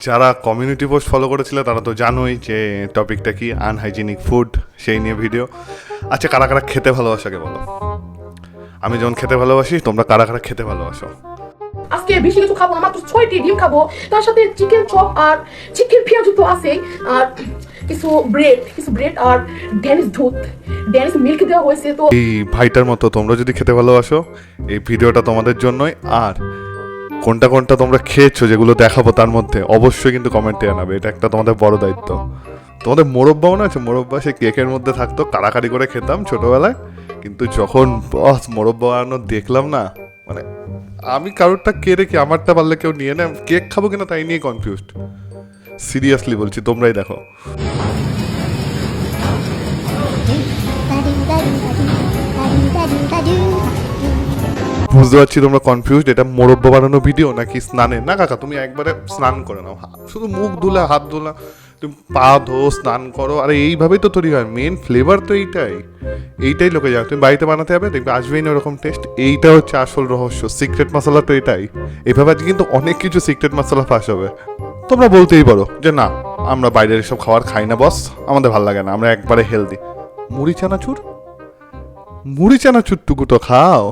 যারা community post follow করেছিল তারা তো জানোই যে টপিকটা কি, আনহাইজিনিক ফুড, সেই নিয়ে ভিডিও। আচ্ছা, কারা কারা খেতে ভালোবাসাকে বলো। আমি যেমন খেতে ভালোবাসি, তোমরা কারা কারা খেতে ভালোবাসো? আজকে বেশি কিছু খাবো না, মাত্র 6টি ডিম খাবো, তার সাথে চিকেন চপ আর চিকেন পেঁয়াজ তো আছে, আর কিছু ব্রেড আর ড্যানিশ মিল্ক দেওয়া হয়েছে। তো এই ভাইটার মতো তোমরা যদি খেতে ভালোবাসো, এই ভিডিওটা তোমাদের জন্যই। আর কোনটা কোনটা তোমরা খেয়েছো যেগুলো দেখাবো তার মধ্যে অবশ্যই কিন্তু কমেন্টে জানাবে, এটা একটা তোমাদের বড় দায়িত্ব। তোমাদের মোরব্বাও না আছে, মোরব্বা সে কেকের মধ্যে থাকতো, কাড়াকাড়ি করে খেতাম ছোটবেলায়, কিন্তু যখন বস মোরব্বা বানানো দেখলাম না, মানে আমি কারোরটা কে রেখে আমারটা পারলে কেউ নিয়ে নেয়, কেক খাবো কিনা তাই নিয়ে কনফিউজড। সিরিয়াসলি বলছি, তোমরাই দেখো। বুঝতে পারছি তোমরা কনফিউজড, এটা মোরব্বা বানানো ভিডিও নাকি স্নানের। না কাকা, তুমি একবারে স্নান করে নাও, শুধু মুখ ধুলা, হাত ধুলা, তুমি পা ধো, স্নান করো। আরে এইভাবেই তো তৈরি হয়, মেন ফ্লেভার তো এইটাই লোকে যায়। তুমি বাড়িতে বানাতে হবে, দেখবে আসবেই না ওরকম টেস্ট। এইটা হচ্ছে আসল রহস্য, সিক্রেট মশলা তো এটাই। এইভাবে আজকে কিন্তু অনেক কিছু সিক্রেট মশলা ফাঁস হবে। তোমরা বলতেই পারো যে না, আমরা বাইরের এসব খাবার খাই না বস, আমাদের ভালো লাগে না, আমরা একবারে হেলদি। মুড়ি চানাচুর টুকু তো খাও,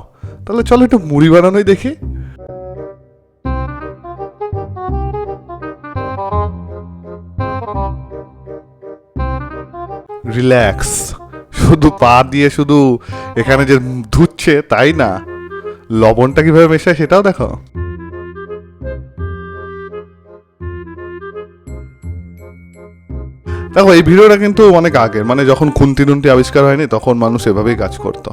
তাহলে চলো একটু মুড়ি বানানোই দেখি। রিল্যাক্স, শুধু পা দিয়ে শুধু এখানে যে ধুচ্ছে তাই না, লবণটা কিভাবে মেশায় সেটাও দেখো। দেখো, এই ভিডিওটা কিন্তু অনেক আগের, মানে যখন খুন্তি টুন্তি আবিষ্কার হয়নি তখন মানুষ এভাবেই কাজ করতো।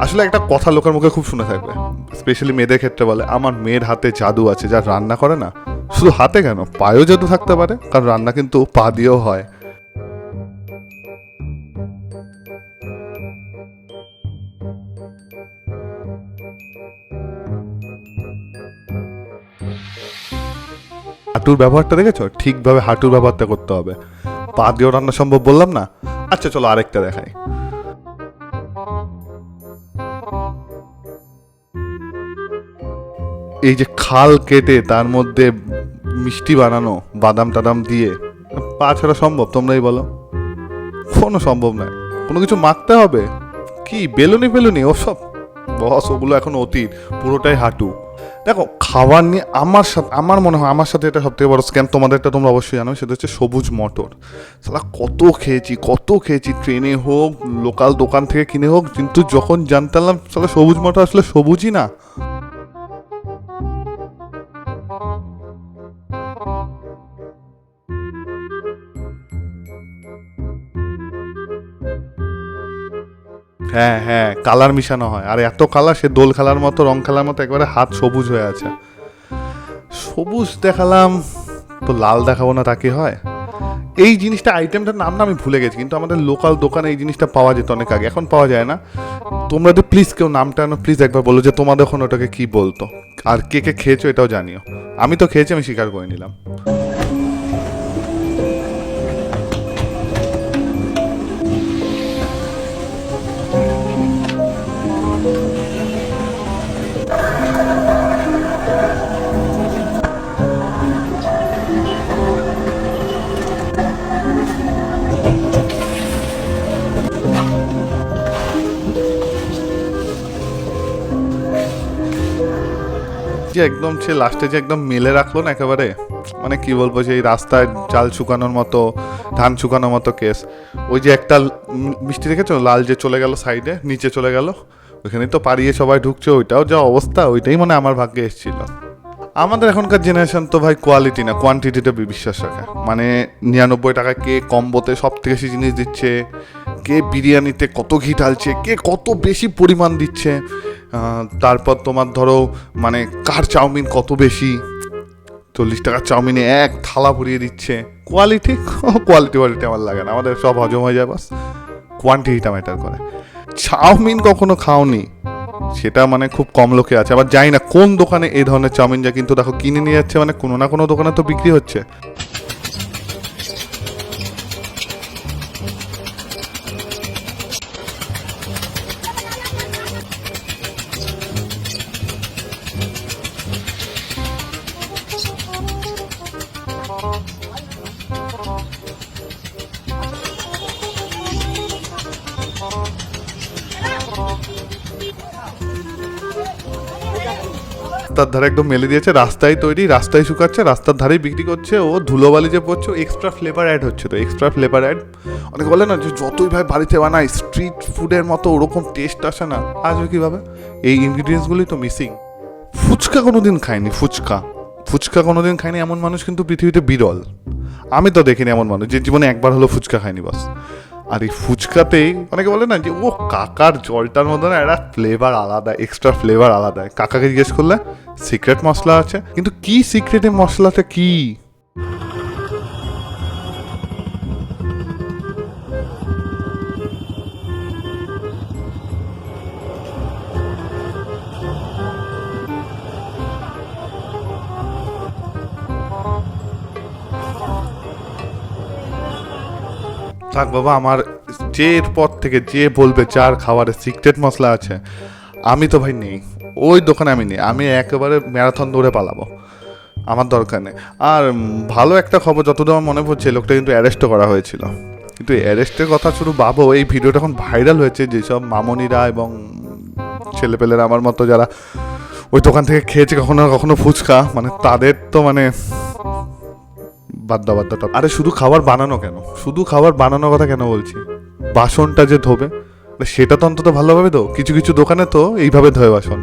আসলে একটা কথা লোকের মুখে খুব শুনে থাকবে, স্পেশালি মেয়েদের ক্ষেত্রে বলে, আমার মেয়ের হাতে জাদু আছে, যা রান্না করে না, শুধু হাতে কেন পায়েও জাদু থাকতে পারে, কারণ রান্না কিন্তু পা দিয়েও হয়। হাঁটুর ব্যবহারটা দেখেছো? ঠিকভাবে হাঁটুর ব্যবহারটা করতে হবে, পা দিয়েও রান্না সম্ভব বললাম না। আচ্ছা চলো আরেকটা দেখাই। এই যে খাল কেটে তার মধ্যে মিষ্টি বানানো বাদাম টাদাম দিয়ে, পা ছাড়া সম্ভব? তোমরাই বলো। কোনো সম্ভব নয়, কোনো কিছু মাখতে হবে। কি বেলুনি ওসব বস, ওগুলো এখন অতীত, পুরোটাই হাঁটু। দেখো, খাবার নিয়ে আমার মনে হয় আমার সাথে এটা সব থেকে বড় স্ক্যাম, তোমাদেরটা তোমরা অবশ্যই জানো, সেটা হচ্ছে সবুজ মটর। সালা কত খেয়েছি, ট্রেনে হোক, লোকাল দোকান থেকে কিনে হোক, কিন্তু যখন জানতাম সালা সবুজ মটর আসলে সবুজই না। হ্যাঁ হ্যাঁ, কালার মিশানো হয়, আর এত কালার, সে দোল খেলার মতো, রং খেলার মতো, একবারে হাত সবুজ হয়ে আছে। সবুজ দেখালাম তো লাল দেখাবো না, তা কি হয়? এই জিনিসটা, আইটেমটার নাম না আমি ভুলে গেছি, কিন্তু আমাদের লোকাল দোকানে এই জিনিসটা পাওয়া যেত অনেক আগে, এখন পাওয়া যায় না। তোমরা যদি প্লিজ কেউ নামটা প্লিজ একবার বলো যে তোমাদের ওখানে ওটাকে কি বলতো, আর কে কে খেয়েছো এটাও জানিও। আমি তো খেয়েছি, আমি স্বীকার করে নিলাম। যে একদম সে লাস্টে যে একদম মেলে রাখলো না একেবারে, মানে কি বলবো, যে এই রাস্তায় চাল শুকানোর মতো, ধান শুকানোর মতো কেস। ওই যে একটা মিষ্টি দেখেছো লাল, যে চলে গেল সাইডে, নিচে চলে গেল, ওইখানে তো পাড়িয়ে সবাই ঢুকছে, ওইটাও যা অবস্থা, ওইটাই মানে আমার ভাগ্যে এসেছিল। আমাদের এখনকার জেনারেশন তো ভাই কোয়ালিটি না কোয়ান্টিটিতে বিশ্বাস রাখে, মানে 99 টাকা কে কম্বোতে সব থেকে বেশি জিনিস দিচ্ছে, কে বিরিয়ানিতে কত ঘি ঢালছে, কে কত বেশি পরিমাণ দিচ্ছে, তারপর তোমার ধরো মানে কার চাউমিন কত বেশি, 40 টাকার চাউমিনে এক থালা ভরিয়ে দিচ্ছে। কোয়ালিটি আমার লাগে না, আমাদের সব হজম হয়ে যায়, বাস কোয়ান্টিটিটা ম্যাটার করে। চাউমিন কখনো খাওনি সেটা মানে খুব কম লোকে আছে, আবার জানি না কোন দোকানে এই ধরনের চাউমিন যা, কিন্তু দেখো কিনে নিয়ে যাচ্ছে, মানে কোনো না কোনো দোকানে তো বিক্রি হচ্ছে। রাস্তার ধারে একদম মেলে দিয়েছে, রাস্তায় তৈরি, রাস্তায় শুকাচ্ছে, রাস্তার ধারেই বিক্রি করছে। ও ধুলোবালি যে পড়ছে, এক্সট্রা ফ্লেভার অ্যাড হচ্ছে। তো এক্সট্রা ফ্লেভার অ্যাড অনেকে বলে না যে যতই ভাই বাড়িতে বানায় স্ট্রিট ফুডের মতো ওরকম টেস্ট আসে না, আসবে কীভাবে? এই ইনগ্রিডিয়েন্টসগুলোই তো মিসিং। ফুচকা কোনোদিন খাইনি, ফুচকা কোনোদিন খাইনি এমন মানুষ কিন্তু পৃথিবীতে বিরল। আমি তো দেখিনি এমন মানুষ যে জীবনে একবার হলো ফুচকা খায়নি বাস। আর এই ফুচকাতেই অনেকে বলে না যে ও কাকার জলটার মধ্যে না একটা ফ্লেভার আলাদা, এক্সট্রা ফ্লেভার আলাদা। কাকাকে জিজ্ঞেস করলে সিক্রেট মশলা আছে, কিন্তু কি সিক্রেট এই মশলাটা কি? থাক বাবা, আমার যে এরপর থেকে যে বলবে যার খাবারের সিক্রেট মশলা আছে, আমি তো ভাই নেই ওই দোকানে, আমি নেই। আমি একেবারে ম্যারাথন দৌড়ে পালাবো, আমার দরকার নেই। আর ভালো একটা খবর, যতদূর আমার মনে পড়ছে, লোকটা কিন্তু অ্যারেস্টও করা হয়েছিল। কিন্তু অ্যারেস্টের কথা শুধু ভাবো, এই ভিডিওটা এখন ভাইরাল হয়েছে, যেসব মামনিরা এবং ছেলেপেলেরা আমার মতো যারা ওই দোকান থেকে খেয়েছে কখনো না কখনো ফুচকা, মানে তাদের তো মানে বাদ দাও। আরে শুধু খাবার বানানো কেন, শুধু খাবার বানানোর কথা কেন বলছি, বাসনটা যে ধোবে সেটা তো অন্তত ভালোভাবে ধো। কিছু কিছু দোকানে তো এইভাবে ধোয় বাসন।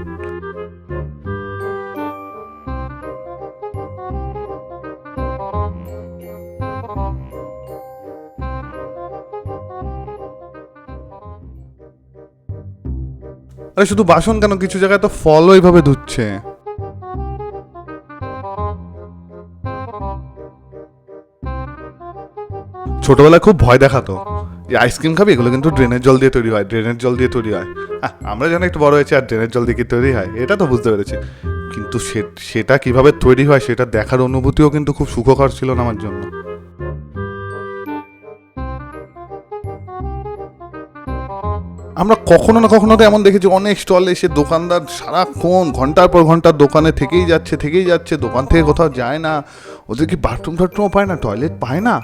আরে শুধু বাসন কেন, কিছু জায়গায় তো ফলও এইভাবে ধুচ্ছে। ছোটবেলায় খুব ভয় দেখাতো যে আইসক্রিম খাবি, এগুলো কিন্তু ড্রেনের জল দিয়ে তৈরি হয়, ড্রেনের জল দিয়ে তৈরি হয়। আমরা যেন একটু বড় হয়েছি আর ড্রেনের জল দিয়ে কি তৈরি হয় এটা তো বুঝতে পেরেছি, কিন্তু সেটা কিভাবে তৈরি হয় সেটা দেখার অনুভূতিও কিন্তু খুব সুখকর ছিল না আমার জন্য। আমরা কখনো না কখনো তো এমন দেখেছি, অনেক স্টলে এসে দোকানদার সারাক্ষণ ঘন্টার পর ঘন্টার দোকানে থেকেই যাচ্ছে, দোকান থেকে কোথাও যায় না। ওদের কি বাথরুম টাথরুমও পায় না, টয়লেট পায় না?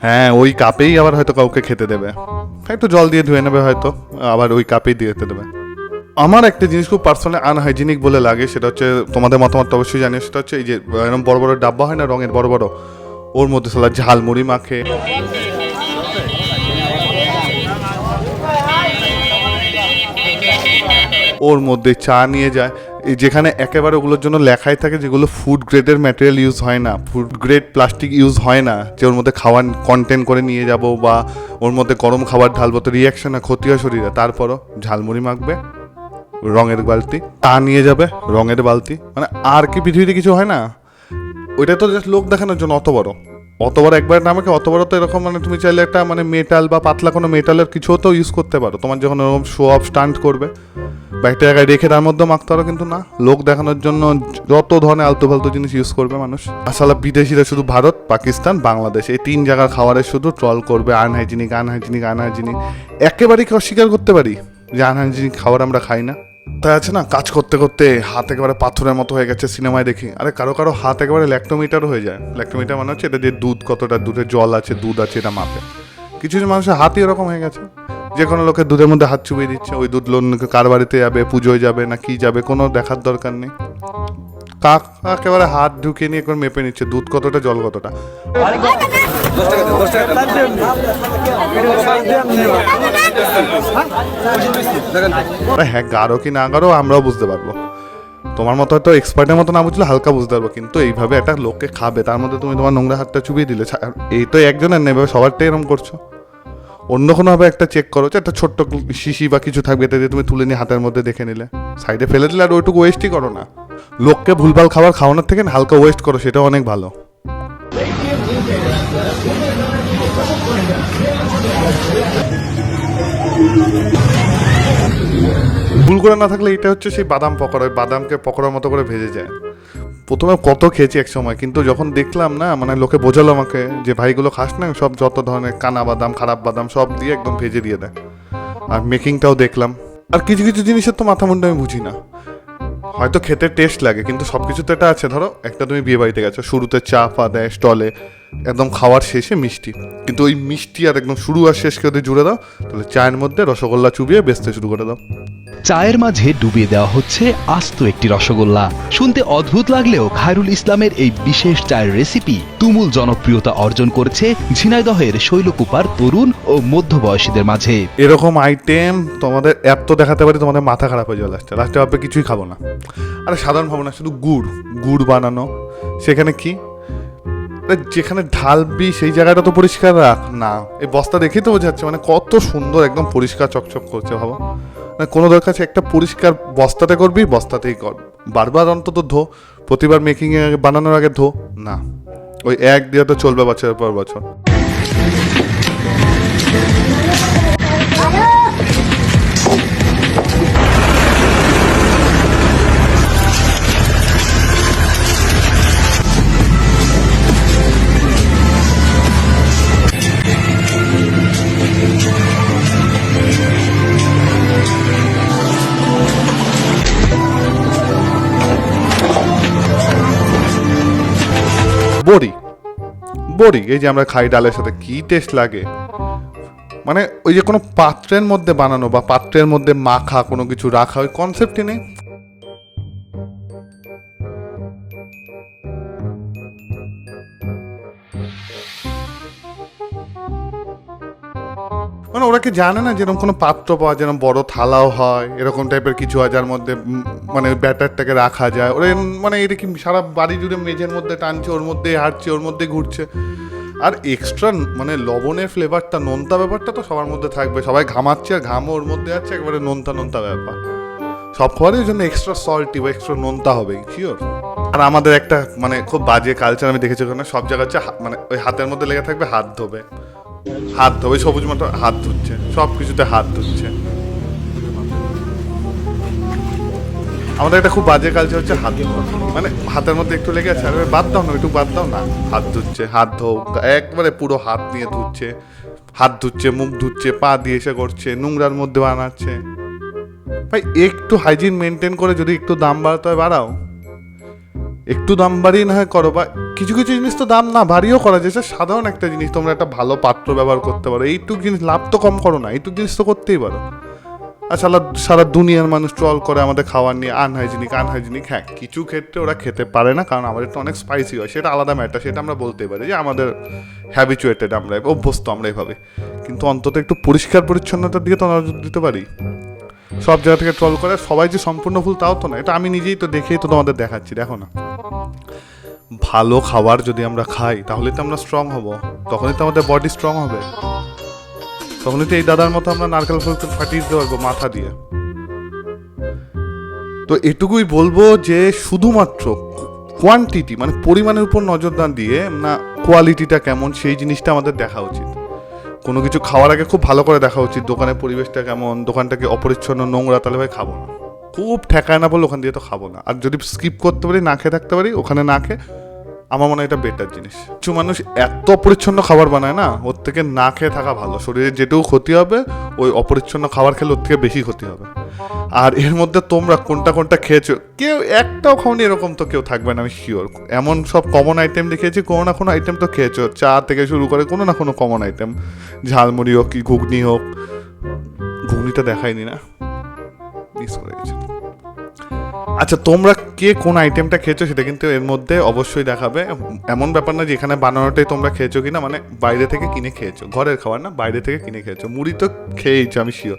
হ্যাঁ, ওই কাপেই আবার হয়তো কাউকে খেতে দেবে, একটু জল দিয়ে ধুয়ে নেবে হয়তো, আবার ওই কাপেই দিয়ে খেতে দেবে। আমার একটা জিনিস খুব পার্সোনালি আনহাইজিনিক বলে লাগে, সেটা হচ্ছে, তোমাদের মতামত অবশ্যই জানিও, সেটা হচ্ছে এই যে এরকম বড় বড় ডাব্বা হয় না রঙের বড় বড়, ওর মধ্যে সালা ঝালমুড়ি মাখে, ওর মধ্যে চা নিয়ে যায়, যেখানে একেবারে ওগুলোর জন্য লেখাই থাকে যেগুলো ফুড গ্রেডের ম্যাটেরিয়াল ইউজ হয় না, ফুড গ্রেড প্লাস্টিক ইউজ হয় না, যে ওর মধ্যে খাওয়ার কন্টেন্ট করে নিয়ে যাব বা ওর মধ্যে গরম খাবার ঢালবো তো রিয়াকশন না ক্ষতি হয় শরীরে, তারপরও ঝালমুড়ি মাখবে, রঙের বালতি তা নিয়ে যাবে, রঙের বালতি, মানে আর কি পৃথিবীতে কিছু হয় না? ওইটা তো জাস্ট লোক দেখানোর জন্য। অত বড় একবার নামে অত বড় তো এরকম, মানে তুমি চাইলে একটা মানে মেটাল বা পাতলা কোনো মেটালের কিছুও তো ইউজ করতে পারো, তোমার যখন এরকম শো অফ স্টান্ট করবে বা একটা জায়গায় রেখে তার মধ্যে মাখতে পারো, কিন্তু না, লোক দেখানোর জন্য যত ধরনের আলতু ফালতু জিনিস ইউজ করবে মানুষ। আসলে বিদেশিরা শুধু ভারত, পাকিস্তান, বাংলাদেশ এই 3 জায়গার খাবারের শুধু ট্রল করবে, আনহাইজিনিক। একেবারেই কি অস্বীকার করতে পারি যে আনহাইজিনিক খাবার আমরা খাই না? তাই আছে না, কাজ করতে করতে হাত একেবারে পাথরের মতো হয়ে গেছে, সিনেমায় দেখি। আরে কারো কারো হাত একেবারে ল্যাক্টোমিটারও হয়ে যায়। ল্যাক্টোমিটার মানে হচ্ছে এটা যে দুধ কতটা, দুধে জল আছে, দুধ আছে, এটা মাপে। কিছু কিছু মানুষের হাতই এরকম হয়ে গেছে, যে কোনো লোকের দুধের মধ্যে হাত চুবিয়ে দিচ্ছে, ওই দুধ লোন কার বাড়িতে যাবে, পুজোয় যাবে না কি যাবে, কোনো দেখার দরকার নেই। কাক একেবারে হাত ঢুকিয়ে নিয়ে করে মেপে নিচ্ছে দুধ কতটা, জল কতটা। হ্যাঁ, গাঢ় কি না গাঢ় আমরাও বুঝতে পারবো, তোমার মতো হয়তো এক্সপার্টের মতো না বুঝলে হালকা বুঝতে পারবো, কিন্তু এইভাবে একটা লোককে খাবে, তার মধ্যে তুমি তোমার নোংরা হাতটা চুবিয়ে দিলে, এই তো একজনের নেবে, সবারটাই এরকম করছো। অন্য কোনোভাবে একটা চেক করো, যে একটা ছোট্ট শিশি বা কিছু থাকবে, এতে দিয়ে তুমি তুলে নিয়ে হাতের মধ্যে দেখে নিলে, সাইডে ফেলে দিলে, আর ওইটুকু ওয়েস্টই করো না। লোককে ভুলভাল খাবার খাওয়ানোর থেকে হালকা ওয়েস্ট করো, সেটাও অনেক ভালো। ভুল করে না থাকলে এটা হচ্ছে সেই বাদাম পকোড়া, বাদামকে পকোড়ার মতো করে ভেজে যায়। প্রথমে কত খেয়েছি এক সময়, কিন্তু যখন দেখলাম না, মানে লোকে বোঝালো আমাকে যে ভাইগুলো খাস না, সব যত ধরনের কানা বাদাম, খারাপ বাদাম সব দিয়ে একদম ভেজে দিয়ে দেয়। আর মেকিংটাও দেখলাম। আর কিছু কিছু জিনিসের তো মাথা মুন্ডা আমি বুঝি না, হয়তো খেতে টেস্ট লাগে, কিন্তু সব কিছু তো এটা আছে। ধরো একটা তুমি বিয়ে বাড়িতে গেছো, শুরুতে চা ফা দেয় স্টলে, একদম খাওয়ার শেষে মিষ্টি, কিন্তু ওই মিষ্টি আর একদম শুরু আর শেষকে যদি জুড়ে দাও, তাহলে চায়ের মধ্যে রসগোল্লা চুবিয়ে বেচতে শুরু করে দাও। চায়ের মাঝে ডুবিয়ে দেওয়া হচ্ছে আস্ত একটি রসগোল্লা। শুনতে অদ্ভুত লাগলেও খায়রুল ইসলামের এই বিশেষ চায়ের রেসিপি তুমুল জনপ্রিয়তা অর্জন করেছে ঝিনাইদহের শৈলকুপার তরুণ ও মধ্যবয়সীদের মাঝে। এরকম আইটেম তোমাদের এত দেখাতে পারি তোমাদের মাথা খারাপ হয়ে যাবে, লাস্টে ভাববে কিছুই খাবো না। আরে সাধারণ ভাবো না, শুধু গুড় বানানো, সেখানে কি যেখানে ঢালবি সেই জায়গাটা তো পরিষ্কার রাখ না। এই বস্তা দেখেই তো বোঝা যাচ্ছে মানে কত সুন্দর একদম পরিষ্কার চকচক করছে। ভাবো মানে কোনো দরকার আছে একটা পরিষ্কার বস্তাতে করবি, বস্তাতেই কর, বারবার অন্তত ধো, প্রতিবার মেকিং এ বানানোর আগে ধো না। ওই এক দিয়ে তো চলবে বছরের পর বছর। বড়ি এই যে আমরা খাই ডালের সাথে, কি টেস্ট লাগে। মানে ওই যে কোনো পাত্রের মধ্যে বানানো বা পাত্রের মধ্যে মাখা কোনো কিছু রাখা, ওই কনসেপ্টই নেই। মানে ওরা কি জানে না যেরকম কোনো পাত্র পাওয়া, যেরকম বড় থালাও হয়, এরকম টাইপের কিছু হয় যার মধ্যে মানে ব্যাটারটাকে রাখা যায়। ওরা মানে এটা কি সারা বাড়ি জুড়ে মেঝের মধ্যে টানছে, ওর মধ্যে হাঁটছে, ওর মধ্যে ঘুরছে। আর এক্সট্রা মানে লবণের ফ্লেভারটা, নোনতা ব্যাপারটা তো সবার মধ্যে থাকবে। সবাই ঘামাচ্ছে আর ঘামও ওর মধ্যে আছে, একবারে নোনতা ব্যাপার। সব খাবারের জন্য এক্সট্রা সল্টি বা এক্সট্রা নোনতা হবেই শিওর। আর আমাদের একটা মানে খুব বাজে কালচার আমি দেখেছি ওখানে, সব জায়গা হচ্ছে মানে ওই হাতের মধ্যে লেগে থাকবে হাত ধোবে, সবুজ মতো হাত ধুচ্ছে, সব কিছুতে হাত ধুচ্ছে। আমাদের একটা খুব বাজে কালচার হচ্ছে হাত ধোয়া, মানে হাতের মধ্যে একটু লেগে আছে, আরে বাদ দাও না, একটু বাদ দাও না, হাত ধুচ্ছে, হাত ধো, একবারে পুরো হাত নিয়ে ধুচ্ছে, হাত ধুচ্ছে, মুখ ধুচ্ছে, পা দিয়ে এসে করছে, নোংরার মধ্যে বানাচ্ছে। ভাই একটু হাইজিন মেনটেন করে যদি একটু দাম বাড়াতে হয় বাড়াও, একটু দাম বাড়িয়ে না হয় করো। বা কিছু কিছু জিনিস তো দাম না বাড়িয়েও করা যায়, সাধারণ একটা জিনিস তোমরা একটা ভালো পাত্র ব্যবহার করতে পারো, এইটুক জিনিস লাভ তো কম করো না, এইটুক জিনিস তো করতেই পারো। আর সারা দুনিয়ার মানুষ ট্রল করে আমাদের খাবার নিয়ে আনহাইজিনিক। হ্যাঁ কিছু ক্ষেত্রে ওরা খেতে পারে না, কারণ আমাদের তো অনেক স্পাইসি হয়, সেটা আলাদা ম্যাটার, সেটা আমরা বলতেই পারি যে আমাদের হ্যাবিচুয়েটেড, আমরা অভ্যস্ত আমরা এভাবে। কিন্তু অন্তত একটু পরিষ্কার পরিচ্ছন্নতার দিকে তো নজর দিতে পারি। সব জায়গা থেকে ট্রল করে, সবাই যে সম্পূর্ণ ভুল তাও তো না, এটা আমি নিজেই তো দেখেই তো তোমাদের দেখাচ্ছি। দেখো না, ভালো খাবার যদি আমরা খাই তাহলে তো আমরা স্ট্রং হব, তখনই তো আমাদের বডি স্ট্রং হবে, তখনই তো এই দাদার মতো আমরা নারকেল ফাটিয়ে দিতে পারবো মাথা দিয়ে। তো এটুকুই বলবো যে শুধুমাত্র কোয়ান্টিটি মানে পরিমাণের উপর নজর না দিয়ে না কোয়ালিটিটা কেমন সেই জিনিসটা আমাদের দেখা উচিত। কোনো কিছু খাওয়ার আগে খুব ভালো করে দেখা উচিত, দোকানের পরিবেশটা কেমন, দোকানটাকে অপরিচ্ছন্ন নোংরা, তাহলে ভাই খাবো না। খুব ঠেকায় না বলে ওখান দিয়ে তো খাবো না। আর যদি স্কিপ করতে পারি, না খেয়ে থাকতে পারি, ওখানে না খেয়ে, আমার মনে হয় এটা বেটার জিনিস। কিছু মানুষ এত অপরিচ্ছন্ন খাবার বানায় না, ওর থেকে না খেয়ে থাকা ভালো। শরীরে যেটুকু ক্ষতি হবে ওই অপরিচ্ছন্ন খাবার খেলে ওর থেকে বেশি ক্ষতি হবে। আর এর মধ্যে তোমরা কোনটা খেয়েছো, কেউ একটাও খাওনি এরকম তো কেউ থাকবে না, আমি শিওর। এমন সব কমন আইটেম দেখিয়েছি, কোনো না কোনো আইটেম তো খেয়েছো, চা থেকে শুরু করে কোনো না কোনো কমন আইটেম, ঝালমুড়ি হোক কি ঘুগনি হোক। ঘুগনিটা দেখাইনি না, মিস করে গেছি। আচ্ছা তোমরা কে কোন আইটেমটা খেয়েছো সেটা কিন্তু এর মধ্যে অবশ্যই দেখাবে। এমন ব্যাপার না যে এখানে বানানোটাই তোমরা খেয়েছো কিনা, মানে বাইরে থেকে কিনে খেয়েছো, ঘরের খাবার না, বাইরে থেকে কিনে খেয়েছো। মুড়ি তো খেয়েছো আমি শিওর,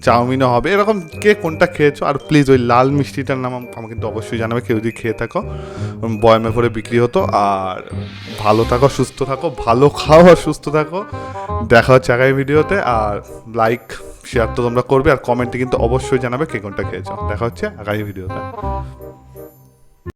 চাউমিনও হবে, এরকম কে কোনটা খেয়েছো। আর প্লিজ ওই লাল মিষ্টিটার নাম আমাকে কিন্তু অবশ্যই জানাবে, কেউ যদি খেয়ে থাকো। বয়ামে ভরে বিক্রি হতো। আর ভালো থাকো, সুস্থ থাকো, ভালো খাও আর সুস্থ থাকো। দেখা হচ্ছে আগামী ভিডিওতে। আর লাইক শেয়ার তো তোমরা করবে, আর কমেন্টে কিন্তু অবশ্যই জানাবে কে কোনটা খেয়েছো। দেখা হচ্ছে আগামী ভিডিওতে।